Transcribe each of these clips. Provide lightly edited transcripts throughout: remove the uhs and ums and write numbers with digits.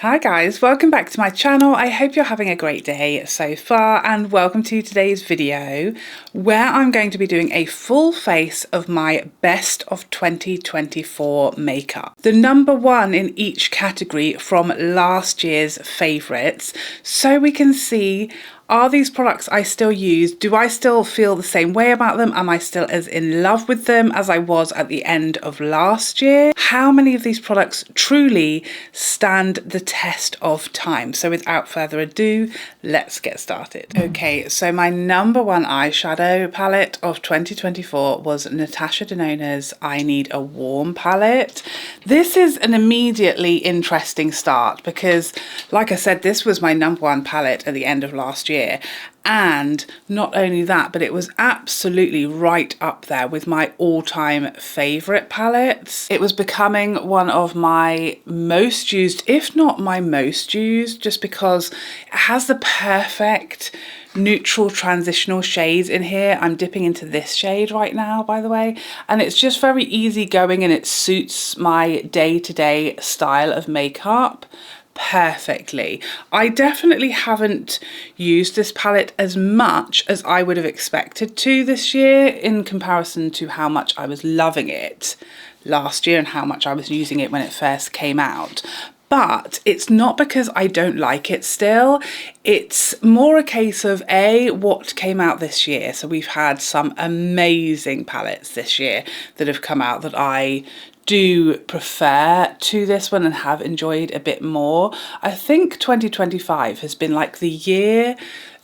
Hi guys, welcome back to my channel. I hope you're having a great day so far and welcome to today's video where I'm going to be doing a full face of my best of 2024 makeup. The number one in each category from last year's favourites, so we can see, are these products I still use? Do I still feel the same way about them? Am I still as in love with them as I was at the end of last year? How many of these products truly stand the test of time? So without further ado, let's get started. Okay, so my number one eyeshadow palette of 2024 was Natasha Denona's I Need a Warm palette. This is an immediately interesting start because, like I said, this was my number one palette at the end of last year. And not only that, but it was absolutely right up there with my all-time favourite palettes. It was becoming one of my most used, if not my most used, just because it has the perfect neutral transitional shades in here. I'm dipping into this shade right now, by the way, and it's just very easy going and it suits my day-to-day style of makeup perfectly. I definitely haven't used this palette as much as I would have expected to this year in comparison to how much I was loving it last year and how much I was using it when it first came out. But it's not because I don't like it still. It's more a case of what came out this year. So we've had some amazing palettes this year that have come out that I do prefer to this one and have enjoyed a bit more. I think 2025 has been like the year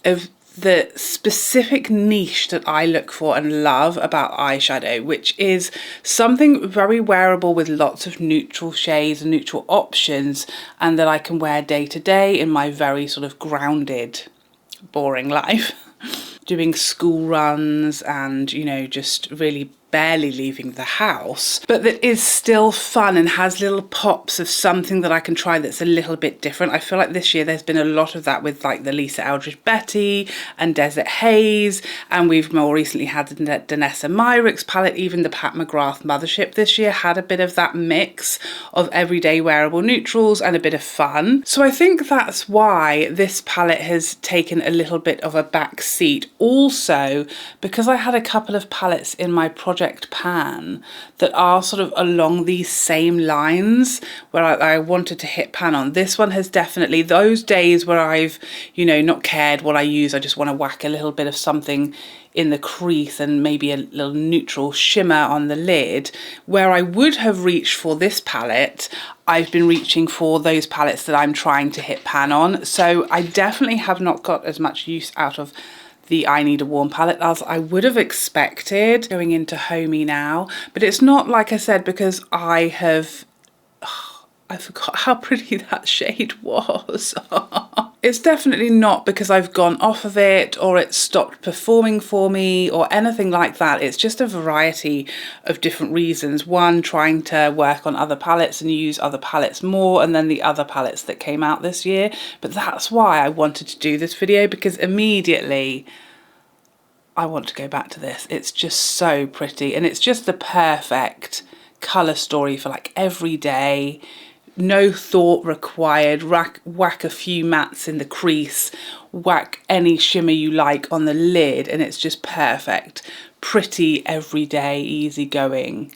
of the specific niche that I look for and love about eyeshadow, which is something very wearable with lots of neutral shades and neutral options, and that I can wear day to day in my very sort of grounded, boring life. Doing school runs and, you know, just really barely leaving the house, but that is still fun and has little pops of something that I can try that's a little bit different. I feel like this year there's been a lot of that with like the Lisa Eldridge Betty and Desert Haze, and we've more recently had the Danessa Myricks palette. Even the Pat McGrath Mothership this year had a bit of that mix of everyday wearable neutrals and a bit of fun. So I think that's why this palette has taken a little bit of a back seat. Also, because I had a couple of palettes in my project pan that are sort of along these same lines where I wanted to hit pan on. This one has definitely, those days where I've, you know, not cared what I use, I just want to whack a little bit of something in the crease and maybe a little neutral shimmer on the lid, where I would have reached for this palette, I've been reaching for those palettes that I'm trying to hit pan on. So I definitely have not got as much use out of the I Need a Warm palette as I would have expected. Going into Homey now, but it's not, like I said, because I forgot how pretty that shade was. It's definitely not because I've gone off of it or it stopped performing for me or anything like that. It's just a variety of different reasons. One, trying to work on other palettes and use other palettes more, and then the other palettes that came out this year. But that's why I wanted to do this video, because immediately I want to go back to this. It's just so pretty, and it's just the perfect colour story for like every day. No thought required. Whack a few mattes in the crease, whack any shimmer you like on the lid, and it's just perfect. Pretty, everyday, easygoing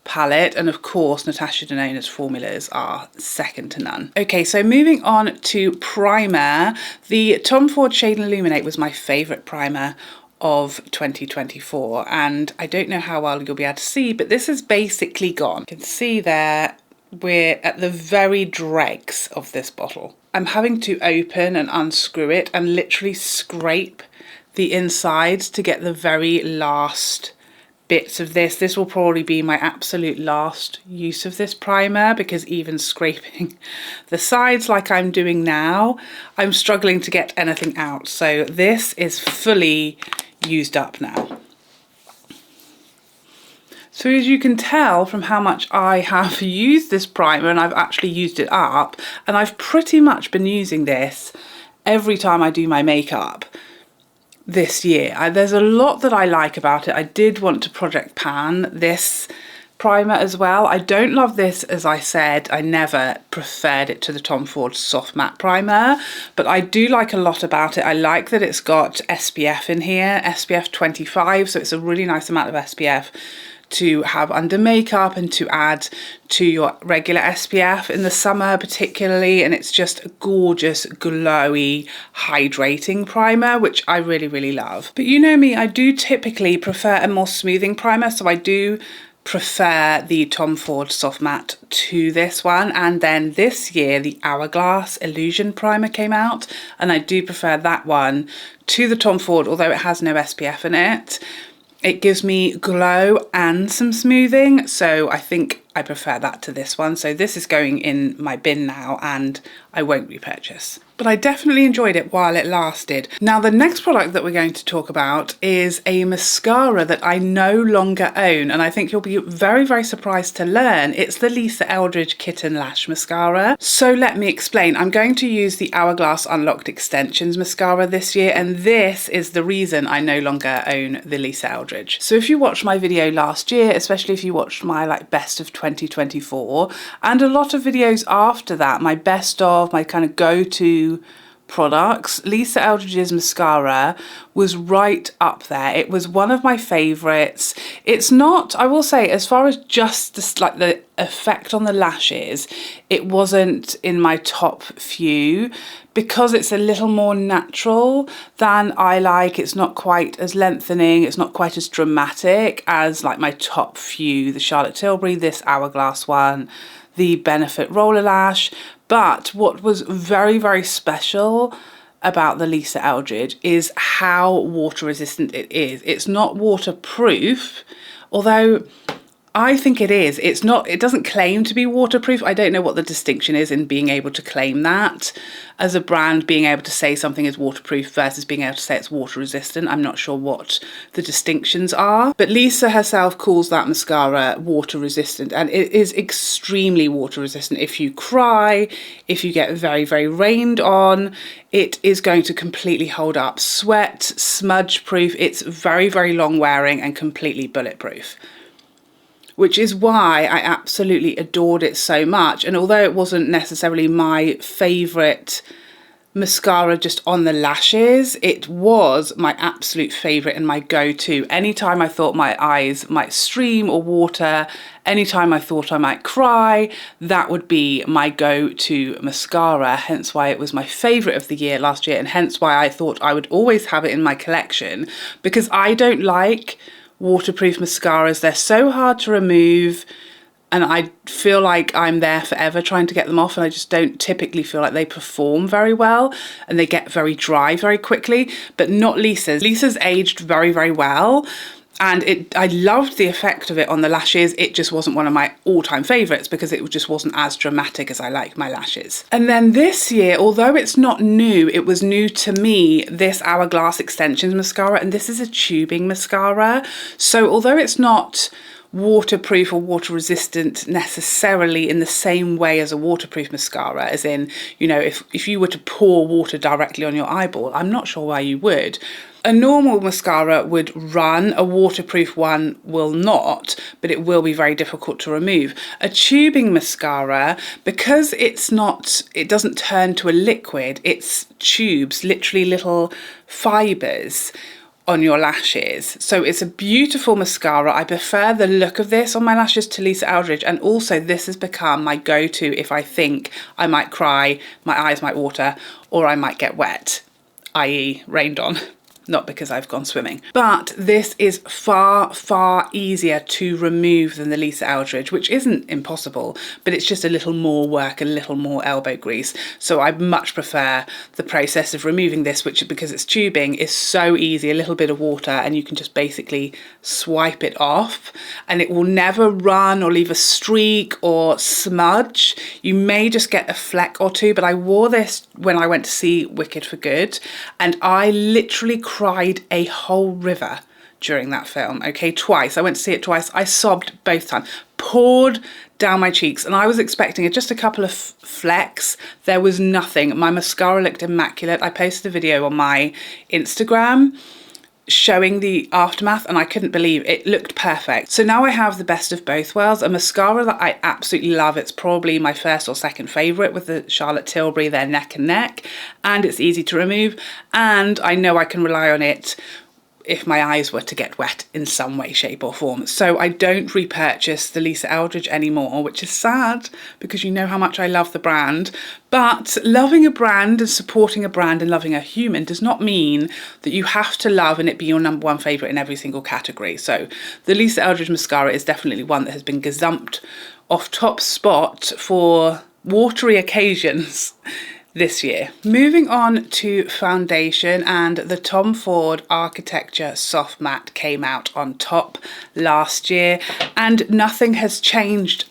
palette. And of course, Natasha Denona's formulas are second to none. Okay, so moving on to primer. The Ford Shade Illuminate was my favourite primer of 2024, and I don't know how well you'll be able to see, but this is basically gone. You can see there, we're at the very dregs of this bottle. I'm having to open and unscrew it and literally scrape the insides to get the very last bits of this. This will probably be my absolute last use of this primer, because even scraping the sides like I'm doing now, I'm struggling to get anything out. So this is fully used up now. So as you can tell from how much I have used this primer, and I've actually used it up, and I've pretty much been using this every time I do my makeup this year. There's a lot that I like about it. I did want to project pan this primer as well. I don't love this, as I said, I never preferred it to the Tom Ford Soft Matte Primer, but I do like a lot about it. I like that it's got SPF in here, SPF 25, so it's a really nice amount of SPF to have under makeup and to add to your regular SPF in the summer particularly, and it's just a gorgeous glowy hydrating primer, which I really love. But you know me, I do typically prefer a more smoothing primer, so I do prefer the Tom Ford Soft Matte to this one. And then this year the Hourglass Illusion primer came out, and I do prefer that one to the Tom Ford, although it has no SPF in it. It gives me glow and some smoothing, so I think I prefer that to this one. So this is going in my bin now and I won't repurchase. But I definitely enjoyed it while it lasted. Now the next product that we're going to talk about is a mascara that I no longer own, and I think you'll be very surprised to learn it's the Lisa Eldridge Kitten Lash Mascara. So let me explain. I'm going to use the Hourglass Unlocked Extensions Mascara this year, and this is the reason I no longer own the Lisa Eldridge. So if you watched my video last year, especially if you watched my best of 2024, and a lot of videos after that, my best of, my kind of go-to products, Lisa Eldridge's mascara was right up there. It was one of my favorites. It's not, I will say, as far as just this, the effect on the lashes, it wasn't in my top few because it's a little more natural than I like. It's not quite as lengthening, it's not quite as dramatic as my top few, the Charlotte Tilbury, this Hourglass one, the Benefit Roller Lash. But what was very special about the Lisa Eldridge is how water resistant it is. It's not waterproof, although I think it is. It's not, it doesn't claim to be waterproof. I don't know what the distinction is in being able to claim that as a brand, being able to say something is waterproof versus being able to say it's water resistant. I'm not sure what the distinctions are, but Lisa herself calls that mascara water resistant, and it is extremely water resistant. If you cry, if you get very rained on, it is going to completely hold up. Sweat, smudge proof. It's very long wearing and completely bulletproof, which is why I absolutely adored it so much. And although it wasn't necessarily my favourite mascara just on the lashes, it was my absolute favourite and my go-to. Anytime I thought my eyes might stream or water, anytime I thought I might cry, that would be my go-to mascara, hence why it was my favourite of the year last year, and hence why I thought I would always have it in my collection, because I don't like waterproof mascaras. They're so hard to remove, and I feel like I'm there forever trying to get them off, and I just don't typically feel like they perform very well, and they get very dry very quickly. But not Lisa's. Lisa's aged very well, and I loved the effect of it on the lashes. It just wasn't one of my all-time favourites because it just wasn't as dramatic as I like my lashes. And then this year, although it's not new, it was new to me, this Hourglass Extensions mascara, and this is a tubing mascara. So although it's not waterproof or water resistant necessarily in the same way as a waterproof mascara, as in, you know, if you were to pour water directly on your eyeball, I'm not sure why you would. A normal mascara would run, a waterproof one will not, but it will be very difficult to remove. A tubing mascara, because it doesn't turn to a liquid, it's tubes, literally little fibres on your lashes. So it's a beautiful mascara. I prefer the look of this on my lashes to Lisa Eldridge, and also this has become my go-to if I think I might cry, my eyes might water, or I might get wet, i.e. rained on. Not because I've gone swimming. But this is far easier to remove than the Lisa Eldridge, which isn't impossible, but it's just a little more work, a little more elbow grease. So I much prefer the process of removing this, which, because it's tubing, is so easy. A little bit of water and you can just basically swipe it off, and it will never run or leave a streak or smudge. You may just get a fleck or two, but I wore this when I went to see Wicked for Good, and I literally cried a whole river during that film, okay, twice. I went to see it twice. I sobbed both times, poured down my cheeks, and I was expecting just a couple of flecks. There was nothing. My mascara looked immaculate. I posted a video on my Instagram showing the aftermath, and I couldn't believe it looked perfect. So now I have the best of both worlds, a mascara that I absolutely love. It's probably my first or second favourite with the Charlotte Tilbury. They're neck and neck, and it's easy to remove, and I know I can rely on it if my eyes were to get wet in some way, shape or form. So I don't repurchase the Lisa Eldridge anymore, which is sad because you know how much I love the brand. But loving a brand and supporting a brand and loving a human does not mean that you have to love and it be your number one favourite in every single category. So the Lisa Eldridge mascara is definitely one that has been gazumped off top spot for watery occasions this year. Moving on to foundation, and the Tom Ford Architecture Soft Matte came out on top last year, and nothing has changed.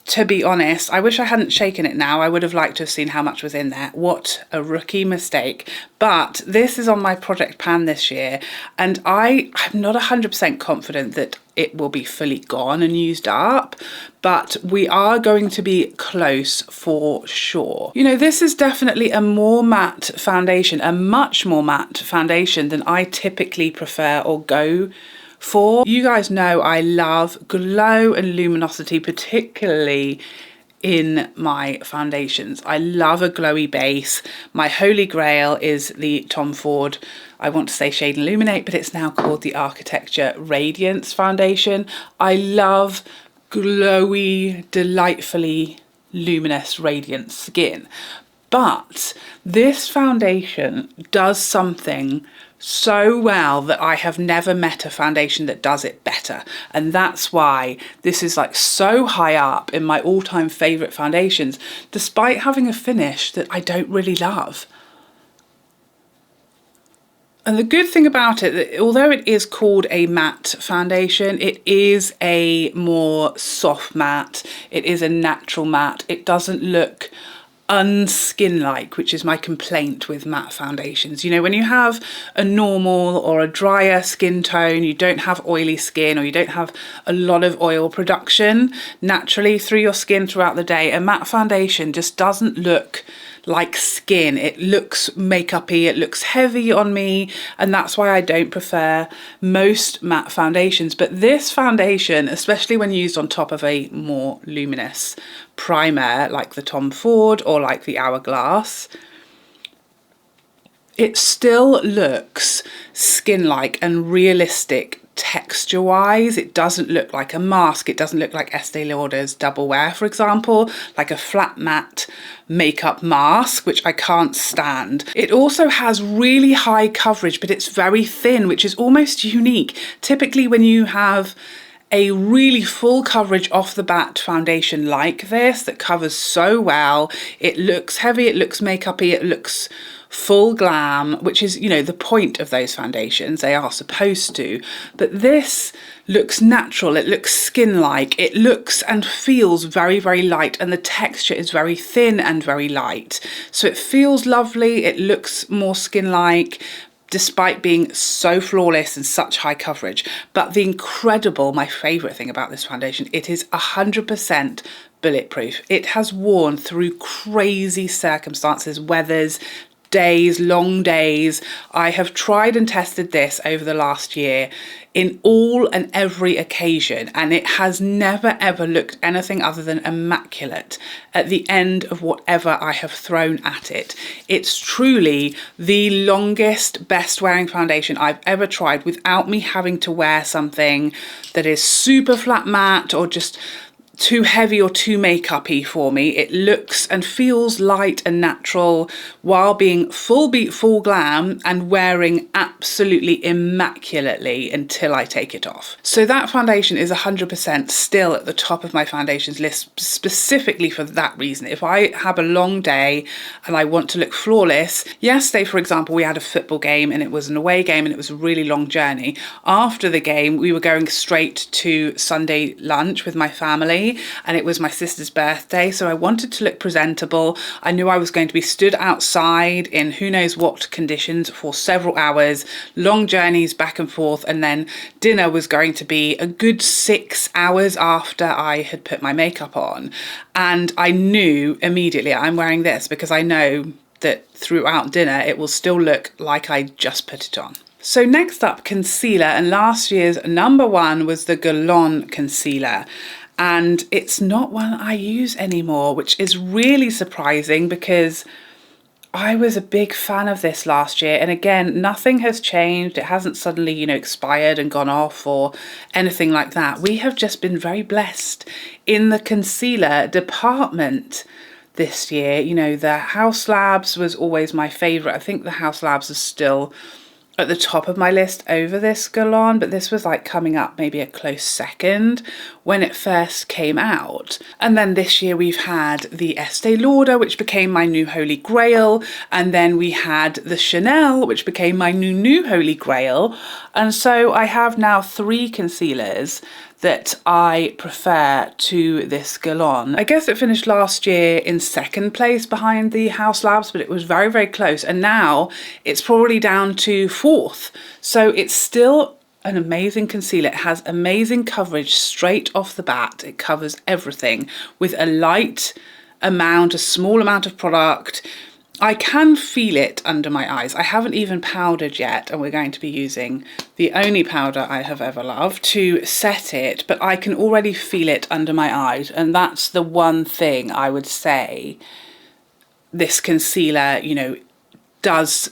To be honest, I wish I hadn't shaken it now. I would have liked to have seen how much was in there. What a rookie mistake. But this is on my project pan this year, and I'm not 100% confident that it will be fully gone and used up, but we are going to be close for sure. You know, this is definitely a more matte foundation, a much more matte foundation than I typically prefer or go for. You guys know I love glow and luminosity, particularly in my foundations. I love a glowy base. My holy grail is the Tom Ford, I want to say Shade Illuminate, but it's now called the Architecture Radiance Foundation. I love glowy, delightfully luminous, radiant skin. But this foundation does something so well that I have never met a foundation that does it better, and that's why this is like so high up in my all-time favorite foundations, despite having a finish that I don't really love. And the good thing about it, that although it is called a matte foundation, it is a more soft matte, it is a natural matte, it doesn't look unskin-like, which is my complaint with matte foundations. You know, when you have a normal or a drier skin tone, you don't have oily skin, or you don't have a lot of oil production naturally through your skin throughout the day, a matte foundation just doesn't look like skin. It looks makeup-y, it looks heavy on me, and that's why I don't prefer most matte foundations. But this foundation, especially when used on top of a more luminous primer like the Tom Ford or like the Hourglass, it still looks skin-like and realistic texture-wise. It doesn't look like a mask. It doesn't look like Estee Lauder's Double Wear, for example, like a flat matte makeup mask, which I can't stand. It also has really high coverage, but it's very thin, which is almost unique. Typically when you have a really full coverage off the bat foundation like this that covers so well, it looks heavy, it looks makeup-y, it looks full glam, which is, you know, the point of those foundations. They are supposed to. But this looks natural, it looks skin-like, it looks and feels very, very light, and the texture is very thin and very light. So it feels lovely, it looks more skin-like, despite being so flawless and such high coverage. But the incredible, my favourite thing about this foundation, it is 100% bulletproof. It has worn through crazy circumstances, weathers, days, long days. I have tried and tested this over the last year in all and every occasion, and it has never ever looked anything other than immaculate at the end of whatever I have thrown at it. It's truly the longest, best wearing foundation I've ever tried without me having to wear something that is super flat matte or just too heavy or too makeup-y for me. It looks and feels light and natural while being full beat, full glam, and wearing absolutely immaculately until I take it off. So that foundation is 100% still at the top of my foundations list, specifically for that reason. If I have a long day and I want to look flawless, yesterday, for example, we had a football game and it was an away game and it was a really long journey. After the game, we were going straight to Sunday lunch with my family, and it was my sister's birthday, so I wanted to look presentable. I knew I was going to be stood outside in who knows what conditions for several hours, long journeys back and forth, and then dinner was going to be a good 6 hours after I had put my makeup on. And I knew immediately I'm wearing this because I know that throughout dinner it will still look like I just put it on. So next up, concealer, and last year's number one was the Guerlain concealer. And it's not one I use anymore, which is really surprising because I was a big fan of this last year. And again, nothing has changed. It hasn't suddenly, you know, expired and gone off or anything like that. We have just been very blessed in the concealer department this year. You know, the House Labs was always my favorite. I think the House Labs is still at the top of my list over this Guerlain, but this was like coming up maybe a close second when it first came out. And then this year we've had the Estee Lauder, which became my new holy grail, and then we had the Chanel, which became my new holy grail. And so I have now 3 concealers that I prefer to this Guerlain. I guess it finished last year in second place behind the House Labs, but it was very, very close. And now it's probably down to 4th. So it's still an amazing concealer. It has amazing coverage straight off the bat. It covers everything with a light amount, a small amount of product. I can feel it under my eyes. I haven't even powdered yet, and we're going to be using the only powder I have ever loved to set it, but I can already feel it under my eyes, and that's the one thing I would say this concealer, you know, does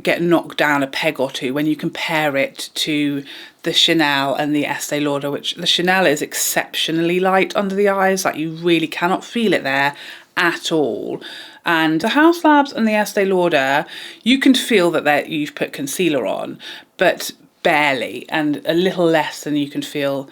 get knocked down a peg or two when you compare it to the Chanel and the Estee Lauder, which the Chanel is exceptionally light under the eyes, like you really cannot feel it there at all. And the House Labs and the Estee Lauder, you can feel that you've put concealer on, but barely, and a little less than you can feel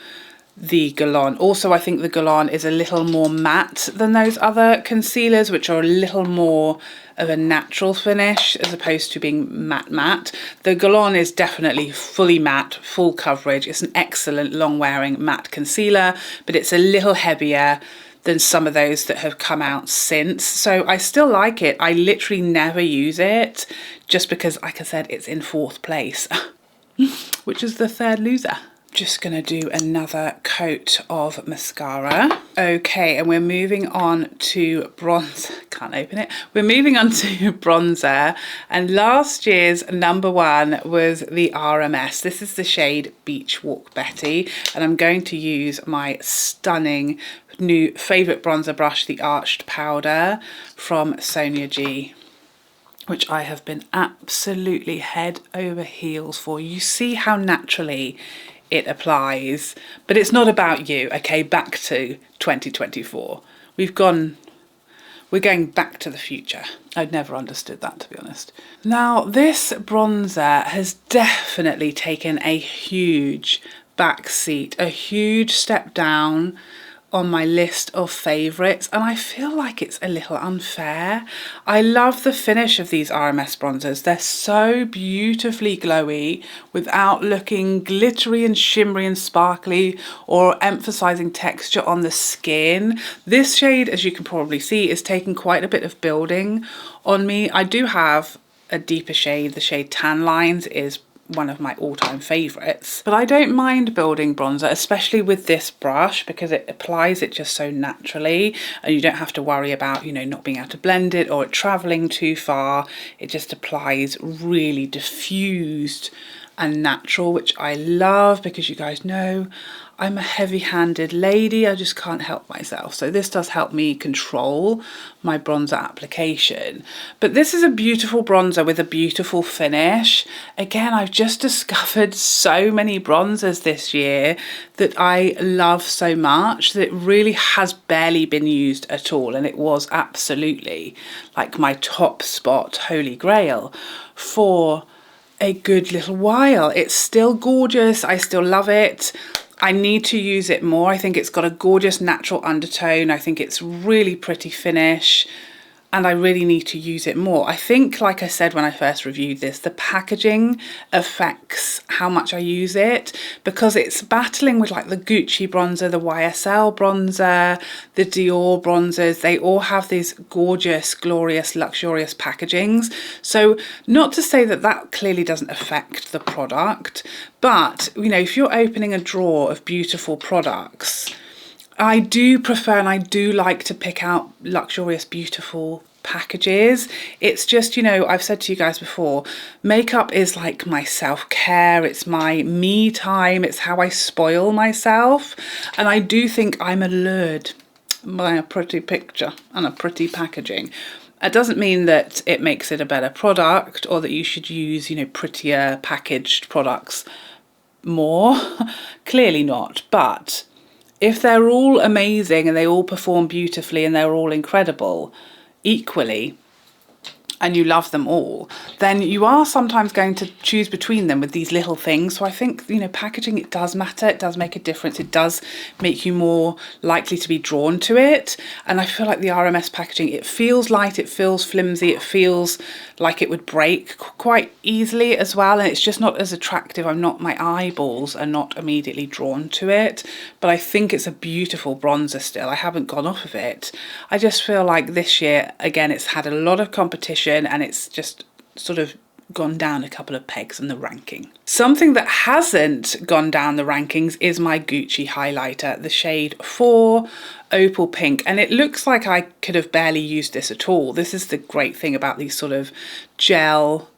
the Guerlain. Also, I think the Guerlain is a little more matte than those other concealers, which are a little more of a natural finish as opposed to being matte. The Guerlain is definitely fully matte, full coverage. It's an excellent long-wearing matte concealer, but it's a little heavier than some of those that have come out since. So I still like it. I literally never use it just because, like I said, it's in 4th place, which is the 3rd loser. Just gonna do another coat of mascara. Okay, and we're moving on to bronzer. Can't open it. We're moving on to bronzer, and last year's number one was the RMS. This is the shade Beachwalk Betty, and I'm going to use my stunning new favorite bronzer brush, the Arched Powder from Sonia G, which I have been absolutely head over heels for. You see how naturally it applies, but it's not about you. Okay, back to 2024. We're going back to the future. I'd never understood that, to be honest. Now, this bronzer has definitely taken a huge backseat, a huge step down on my list of favourites, and I feel like it's a little unfair. I love the finish of these RMS bronzers. They're so beautifully glowy without looking glittery and shimmery and sparkly or emphasising texture on the skin. This shade, as you can probably see, is taking quite a bit of building on me. I do have a deeper shade. The shade Tan Lines is one of my all-time favourites, but I don't mind building bronzer, especially with this brush, because it applies it just so naturally and you don't have to worry about, you know, not being able to blend it or it travelling too far. It just applies really diffused and natural, which I love, because you guys know I'm a heavy-handed lady. I just can't help myself. So this does help me control my bronzer application. But this is a beautiful bronzer with a beautiful finish. Again, I've just discovered so many bronzers this year that I love so much that it really has barely been used at all. And it was absolutely like my top spot, holy grail, for a good little while. It's still gorgeous. I still love it. I need to use it more. I think it's got a gorgeous natural undertone. I think it's really pretty finish, and I really need to use it more. I think, like I said when I first reviewed this, the packaging affects how much I use it, because it's battling with like the Gucci bronzer, the YSL bronzer, the Dior bronzers. They all have these gorgeous, glorious, luxurious packagings. So not to say that that clearly doesn't affect the product, but, you know, if you're opening a drawer of beautiful products, I do prefer and I do like to pick out luxurious, beautiful packages. It's just, you know, I've said to you guys before, makeup is like my self-care, it's my me time, it's how I spoil myself, and I do think I'm allured by a pretty picture and a pretty packaging. It doesn't mean that it makes it a better product or that you should use, you know, prettier packaged products more. Clearly not. But if they're all amazing and they all perform beautifully and they're all incredible equally, and you love them all, then you are sometimes going to choose between them with these little things. So I think, you know, packaging, it does matter, it does make a difference, it does make you more likely to be drawn to it. And I feel like the RMS packaging, it feels light, it feels flimsy, it feels like it would break quite easily as well, and it's just not as attractive. My eyeballs are not immediately drawn to it, but I think it's a beautiful bronzer still. I haven't gone off of it. I just feel like this year, again, it's had a lot of competition and it's just sort of gone down a couple of pegs in the ranking. Something that hasn't gone down the rankings is my Gucci highlighter, the shade 4 Opal Pink, and it looks like I could have barely used this at all. This is the great thing about these sort of gel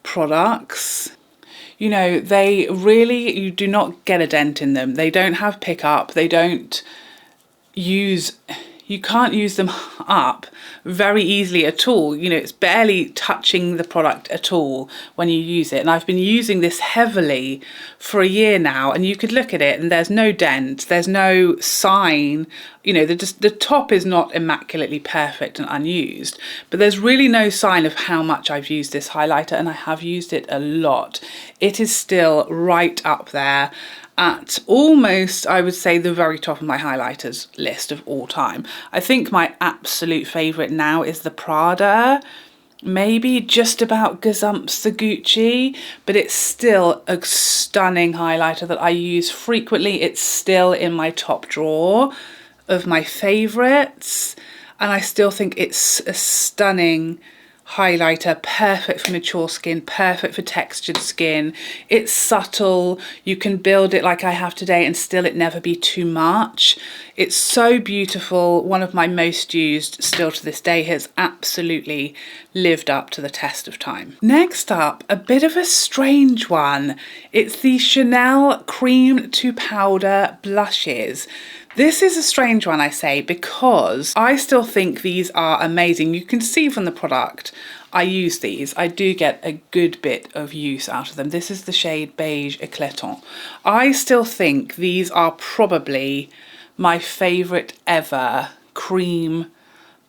products. You know, they really, you do not get a dent in them. They don't have pickup, they don't use, you can't use them up very easily at all. You know, it's barely touching the product at all when you use it. And I've been using this heavily for a year now, and you could look at it and there's no dent, there's no sign. You know, the top is not immaculately perfect and unused, but there's really no sign of how much I've used this highlighter, and I have used it a lot. It is still right up there at almost, I would say, the very top of my highlighters list of all time. I think my absolute favourite now is the Prada. Maybe just about gazumps the Gucci, but it's still a stunning highlighter that I use frequently. It's still in my top drawer of my favourites, and I still think it's a stunning highlighter, perfect for mature skin, perfect for textured skin. It's subtle, you can build it like I have today and still it never be too much. It's so beautiful, one of my most used still to this day, has absolutely lived up to the test of time. Next up, a bit of a strange one. It's the Chanel Cream to Powder blushes. This is a strange one, I say, because I still think these are amazing. You can see from the product, I use these. I do get a good bit of use out of them. This is the shade Beige Eclatant. I still think these are probably my favourite ever cream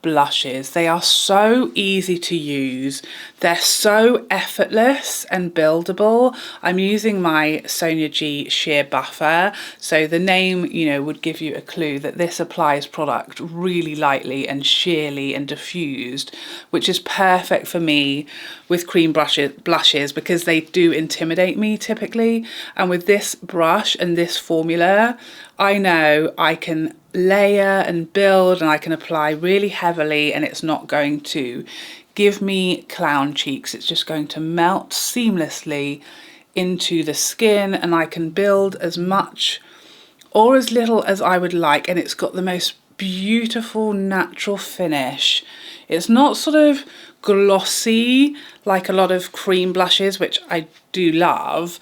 blushes. They are so easy to use, they're so effortless and buildable. I'm using my Sonia G sheer buffer, so the name, you know, would give you a clue that this applies product really lightly and sheerly and diffused, which is perfect for me with cream blushes because they do intimidate me typically, and with this brush and this formula I know I can layer and build and I can apply really heavily and it's not going to give me clown cheeks. It's just going to melt seamlessly into the skin and I can build as much or as little as I would like, and it's got the most beautiful natural finish. It's not sort of glossy like a lot of cream blushes, which I do love,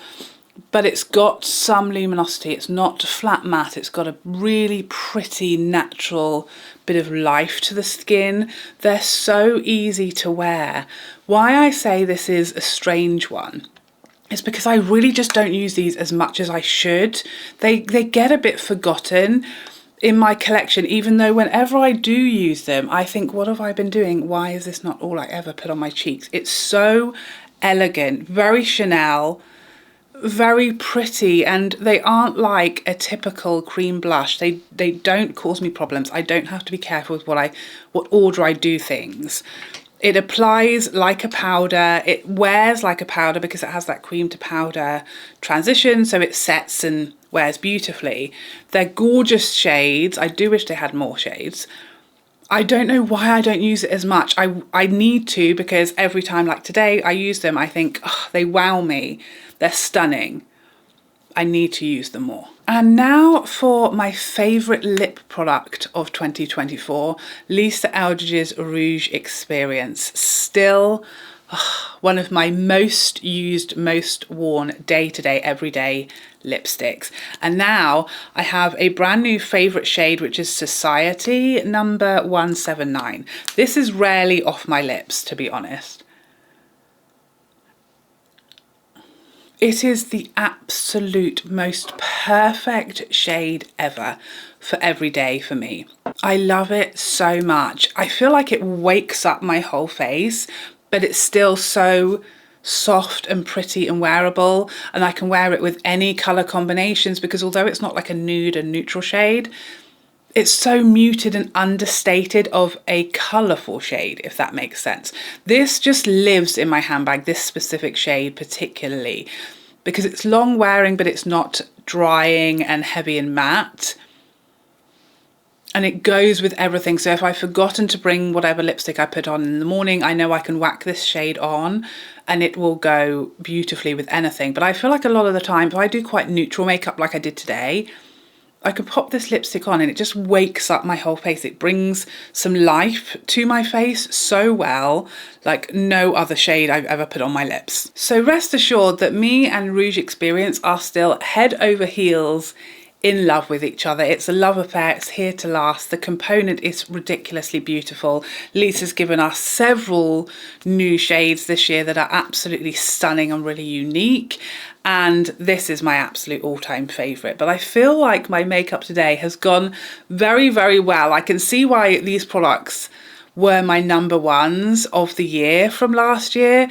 but it's got some luminosity. It's not flat matte, it's got a really pretty natural bit of life to the skin. They're so easy to wear. Why I say this is a strange one is because I really just don't use these as much as I should. They get a bit forgotten in my collection, even though whenever I do use them, I think, what have I been doing? Why is this not all I ever put on my cheeks? It's so elegant, very Chanel, very pretty, and they aren't like a typical cream blush. They don't cause me problems. I don't have to be careful with what order I do things. It applies like a powder, it wears like a powder because it has that cream to powder transition, so it sets and wears beautifully. They're gorgeous shades. I do wish they had more shades. I don't know why I don't use it as much. I need to, because every time, like today, I use them, I think, oh, they wow me. They're stunning. I need to use them more. And now for my favourite lip product of 2024, Lisa Eldridge's Rouge Experience. Still one of my most used, most worn day-to-day, everyday lipsticks. And now I have a brand new favourite shade, which is Society number 179. This is rarely off my lips, to be honest. It is the absolute most perfect shade ever for every day for me. I love it so much. I feel like it wakes up my whole face, but it's still so soft and pretty and wearable, and I can wear it with any colour combinations because although it's not like a nude and neutral shade, it's so muted and understated of a colourful shade, if that makes sense. This just lives in my handbag, this specific shade particularly, because it's long wearing, but it's not drying and heavy and matte. And it goes with everything. So if I've forgotten to bring whatever lipstick I put on in the morning, I know I can whack this shade on and it will go beautifully with anything. But I feel like a lot of the time, if I do quite neutral makeup like I did today, I could pop this lipstick on and it just wakes up my whole face. It brings some life to my face so well, like no other shade I've ever put on my lips. So rest assured that me and Rouge Experience are still head over heels in love with each other. It's a love affair, it's here to last. The component is ridiculously beautiful. Lisa's given us several new shades this year that are absolutely stunning and really unique. And this is my absolute all-time favourite. But I feel like my makeup today has gone very, very well. I can see why these products were my number ones of the year from last year.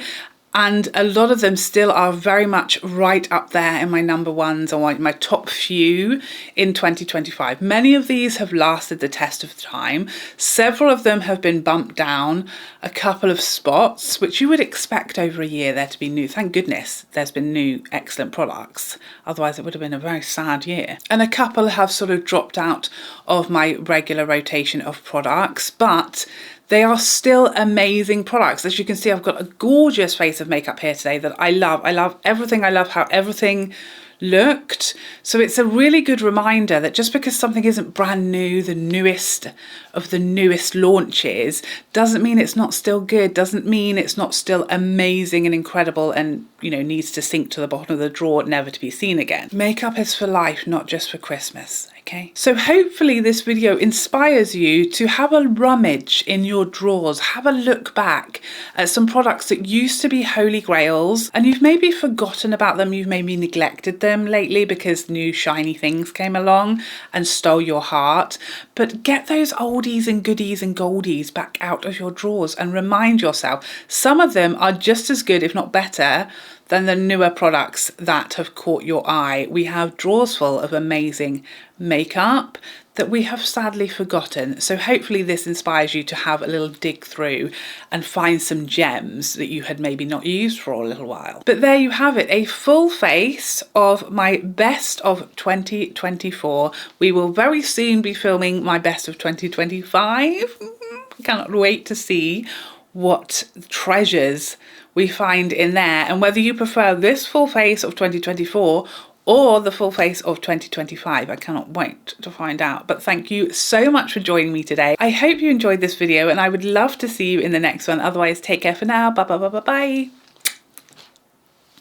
And a lot of them still are very much right up there in my number ones or my top few in 2025. Many of these have lasted the test of time. Several of them have been bumped down a couple of spots, which you would expect over a year there to be new. Thank goodness there's been new excellent products. Otherwise it would have been a very sad year. And a couple have sort of dropped out of my regular rotation of products, but they are still amazing products. As you can see, I've got a gorgeous face of makeup here today that I love. I love everything. I love how everything looked. So it's a really good reminder that just because something isn't brand new, the newest of the newest launches, doesn't mean it's not still good, doesn't mean it's not still amazing and incredible and, you know, needs to sink to the bottom of the drawer, never to be seen again. Makeup is for life, not just for Christmas. Okay. So hopefully this video inspires you to have a rummage in your drawers, have a look back at some products that used to be holy grails and you've maybe forgotten about them, you've maybe neglected them lately because new shiny things came along and stole your heart. But get those oldies and goodies and goldies back out of your drawers and remind yourself some of them are just as good, if not better, than the newer products that have caught your eye. We have drawers full of amazing makeup that we have sadly forgotten. So hopefully this inspires you to have a little dig through and find some gems that you had maybe not used for a little while. But there you have it, a full face of my best of 2024. We will very soon be filming my best of 2025. I cannot wait to see what treasures we find in there and whether you prefer this full face of 2024 or the full face of 2025. I cannot wait to find out. But thank you so much for joining me today. I hope you enjoyed this video and I would love to see you in the next one. Otherwise, take care for now. Bye bye bye bye bye.